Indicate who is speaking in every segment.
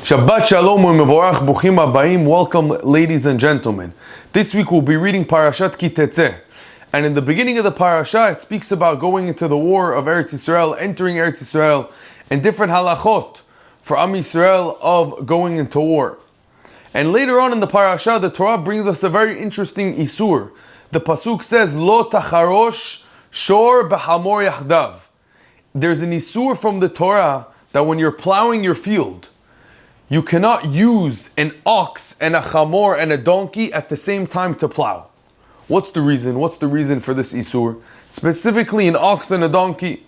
Speaker 1: Shabbat Shalom u'mevorach buchim habayim. Welcome, ladies and gentlemen. This week we'll be reading Parashat Ki Teitzei. And in the beginning of the parasha, it speaks about going into the war of Eretz Yisrael, entering Eretz Yisrael, and different halachot for Am Yisrael of going into war. And later on in the parasha, the Torah brings us a very interesting isur. The pasuk says, Lo tacharosh shor b'hamor yachdav. There's an isur from the Torah that when you're plowing your field, you cannot use an ox and a chamor and a donkey at the same time to plow. What's the reason? What's the reason for this isur? Specifically an ox and a donkey.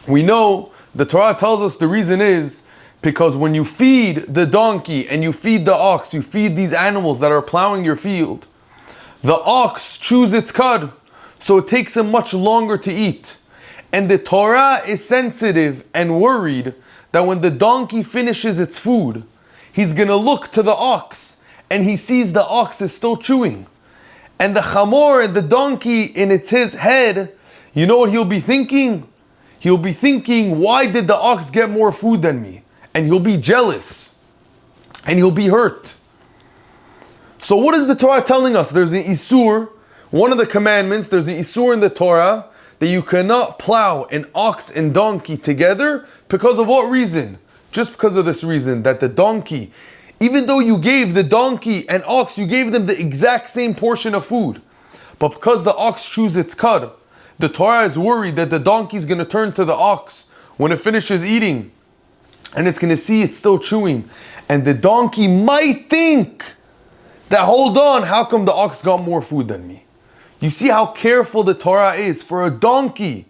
Speaker 1: We know the Torah tells us the reason is because when you feed the donkey and you feed the ox, you feed these animals that are plowing your field, the ox chews its cud, so it takes him much longer to eat. And the Torah is sensitive and worried that when the donkey finishes its food, he's going to look to the ox and he sees the ox is still chewing. And the chamor and the donkey in his head, you know what he'll be thinking? He'll be thinking, why did the ox get more food than me? And he'll be jealous and he'll be hurt. So what is the Torah telling us? There's an isur, one of the commandments, there's an isur in the Torah that you cannot plow an ox and donkey together. Because of what reason? Just because of this reason, that the donkey, even though you gave the donkey and ox, you gave them the exact same portion of food, but because the ox chews its cud, the Torah is worried that the donkey is going to turn to the ox when it finishes eating, and it's going to see it's still chewing, and the donkey might think that, hold on, how come the ox got more food than me? You see how careful the Torah is. For a donkey,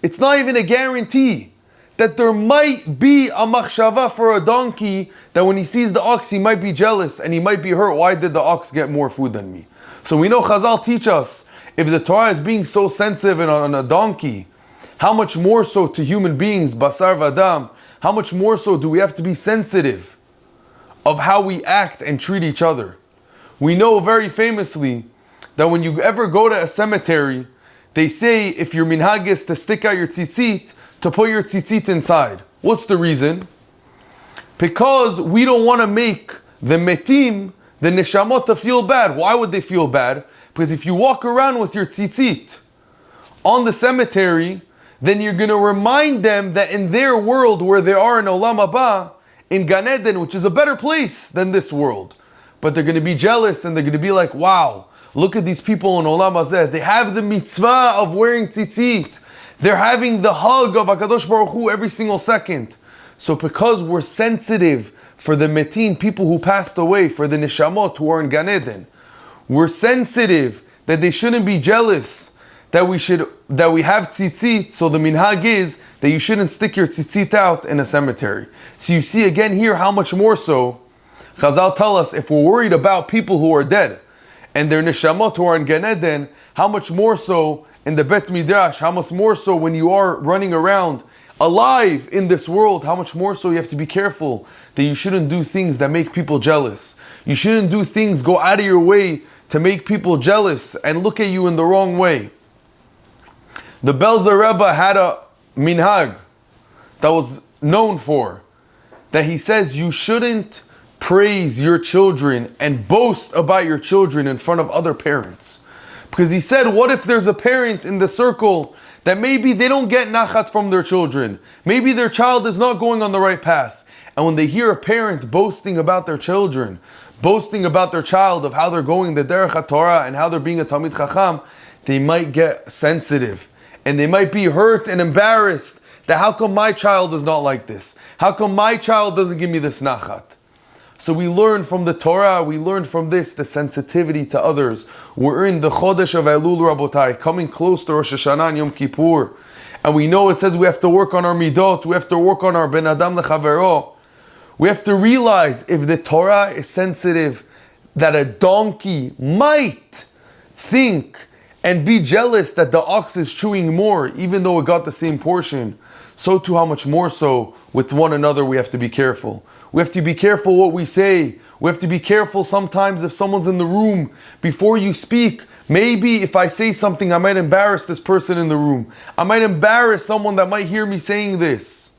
Speaker 1: it's not even a guarantee that there might be a machshava for a donkey that when he sees the ox, he might be jealous and he might be hurt. Why did the ox get more food than me? So we know Chazal teach us, if the Torah is being so sensitive on a donkey, how much more so to human beings, basar vadam, how much more so do we have to be sensitive of how we act and treat each other? We know very famously that when you ever go to a cemetery, they say if your minhag is to stick out your tzitzit, to put your tzitzit inside. What's the reason? Because we don't want to make the metim, the neshamot, to feel bad. Why would they feel bad? Because if you walk around with your tzitzit on the cemetery, then you're going to remind them that in their world where they are in Olam Haba, in Gan Eden, which is a better place than this world, but they're going to be jealous and they're going to be like, wow, look at these people in Olam Hazeh. They have the mitzvah of wearing tzitzit. They're having the hug of HaKadosh Baruch Hu every single second. So because we're sensitive for the metim, people who passed away, for the neshamot who are in Gan Eden, we're sensitive that they shouldn't be jealous that we have tzitzit. So the minhag is that you shouldn't stick your tzitzit out in a cemetery. So you see again here how much more so Chazal tell us, if we're worried about people who are dead and their neshamot who are in Gan Eden, how much more so in the Bet Midrash, how much more so when you are running around alive in this world, how much more so you have to be careful that you shouldn't do things that make people jealous. You shouldn't do things, go out of your way to make people jealous and look at you in the wrong way. The Belzer Rebbe had a minhag that was known for, that he says you shouldn't praise your children and boast about your children in front of other parents. Because he said, what if there's a parent in the circle that maybe they don't get nachat from their children? Maybe their child is not going on the right path. And when they hear a parent boasting about their children, boasting about their child, of how they're going the derech HaTorah and how they're being a Talmid Chacham, they might get sensitive. And they might be hurt and embarrassed that how come my child is not like this? How come my child doesn't give me this nachat? So we learn from the Torah, we learn from this, the sensitivity to others. We're in the Chodesh of Elul, Rabotai, coming close to Rosh Hashanah and Yom Kippur. And we know it says we have to work on our midot, we have to work on our ben adam lechavero. We have to realize if the Torah is sensitive, that a donkey might think and be jealous that the ox is chewing more, even though it got the same portion, so too how much more so with one another we have to be careful. We have to be careful what we say. We have to be careful sometimes if someone's in the room, before you speak, maybe if I say something, I might embarrass this person in the room. I might embarrass someone that might hear me saying this.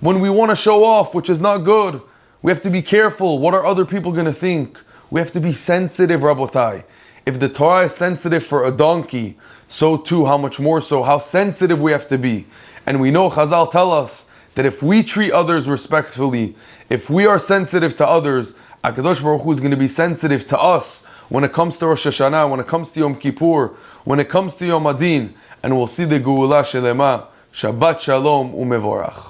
Speaker 1: When we want to show off, which is not good, we have to be careful. What are other people going to think? We have to be sensitive, Rabotai. If the Torah is sensitive for a donkey, so too, how much more so, how sensitive we have to be. And we know Chazal tell us that if we treat others respectfully, if we are sensitive to others, HaKadosh Baruch Hu is going to be sensitive to us when it comes to Rosh Hashanah, when it comes to Yom Kippur, when it comes to Yom Adin, and we'll see the Geula Shelema. Shabbat Shalom umevorach.